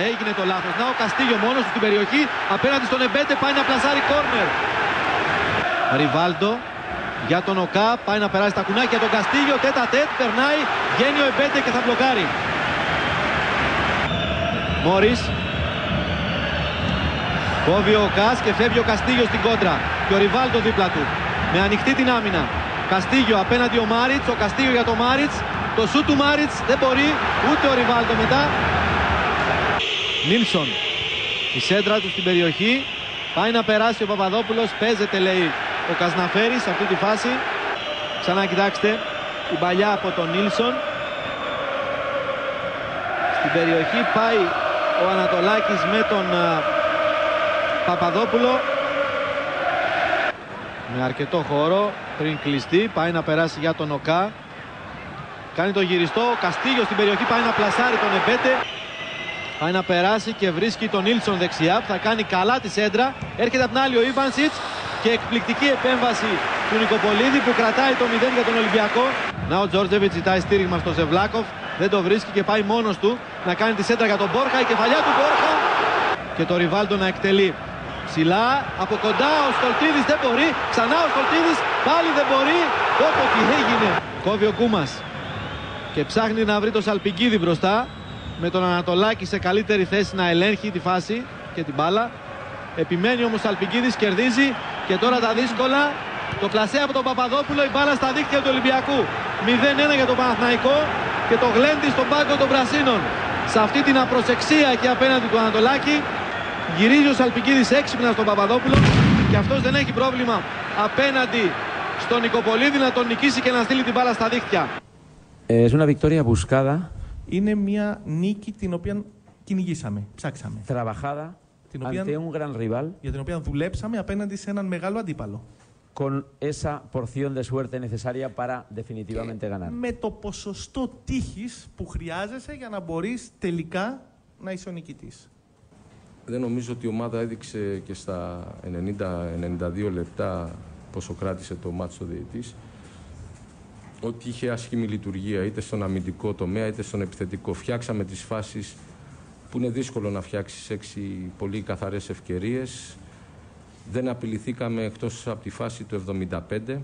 Έγινε το λάθος. Να ο Καστίγιο μόνος του στην περιοχή. Απέναντι στον Εμπέντε πάει να πλασάρει κόρνερ. Ριβάλντο για τον Οκά. Πάει να περάσει τα κουνάκια τον Καστίγιο. Τέτα τέτ. Περνάει. Βγαίνει ο Εμπέντε και θα μπλοκάρει. Μόρις. Κόβει ο Οκάς και φεύγει ο Καστίγιο στην κόντρα. Και ο Ριβάλντο δίπλα του. Με ανοιχτή την άμυνα. Καστίγιο απέναντι ο Μάριτς. Ο Καστίγιο για τον Μάριτς. Το σούτ του Μάριτς δεν μπορεί. Ούτε ο Ριβάλντο μετά. Νίλσον. Η σέντρα του στην περιοχή. Πάει να περάσει ο Παπαδόπουλος. Παίζεται, λέει ο Κασναφέρης σε αυτή τη φάση. Ξανά κοιτάξτε την παλιά από τον Νίλσον. Στην περιοχή πάει ο Ανατολάκης με τον Παπαδόπουλο. Με αρκετό χώρο πριν κλειστεί. Πάει να περάσει για τον Οκά. Κάνει το γυριστό. Ο Καστίγιο στην περιοχή πάει να πλασάρει τον Εμπέντε. Πάει να περάσει και βρίσκει τον Νίλσον δεξιά που θα κάνει καλά τη σέντρα. Έρχεται απ' την άλλη ο Ιβάνσιτς και εκπληκτική επέμβαση του Νικοπολίδη που κρατάει το 0 για τον Ολυμπιακό. Να ο Τζόρτζεβιτς ζητάει στήριγμα στο Ζεβλάκοφ. Δεν το βρίσκει και πάει μόνος του να κάνει τη σέντρα για τον Μπόρχα. Η κεφαλιά του Μπόρχα και το Ριβάλντο να εκτελεί. Ψηλά από κοντά ο Στολτίδης δεν μπορεί. Ξανά ο Στολτίδης πάλι δεν μπορεί. Όπω τι έγινε. Κόβει ο Κούμας και ψάχνει να βρει το Σαλπικίδη μπροστά. Με τον Ανατολάκη σε καλύτερη θέση να ελέγχει τη φάση και την μπάλα. Επιμένει όμως ο Σαλπικίδης, κερδίζει και τώρα τα δύσκολα. Το πλασέ από τον Παπαδόπουλο, η μπάλα στα δίχτυα του Ολυμπιακού. 0-1 για τον Παναθηναϊκό και το γλέντι στον πάγκο των Πρασίνων. Σε αυτή την απροσεξία και απέναντι του Ανατολάκη γυρίζει ο Σαλπικίδης έξυπνα στον Παπαδόπουλο και αυτός δεν έχει πρόβλημα απέναντι στον Νικοπολίδη να τον νικήσει και να στείλει την μπάλα στα δίχτυα. Es una victoria buscada. Είναι μια νίκη την οποία κυνηγήσαμε, ψάξαμε. Trabajada ante un gran rival. Για την οποία δουλέψαμε απέναντι σε έναν μεγάλο αντίπαλο. Con esa porción de suerte necesaria para definitivamente ganar. Με το ποσοστό τύχης που χρειάζεσαι για να μπορείς τελικά να είσαι ο νικητής. Δεν νομίζω ότι η ομάδα έδειξε και στα 90-92 λεπτά πόσο κράτησε το μάτσο ο διαιτητής. Ότι είχε άσχημη λειτουργία είτε στον αμυντικό τομέα είτε στον επιθετικό. Φτιάξαμε τις φάσεις που είναι δύσκολο να φτιάξεις 6 πολύ καθαρές ευκαιρίες. Δεν απειληθήκαμε εκτός από τη φάση του 75.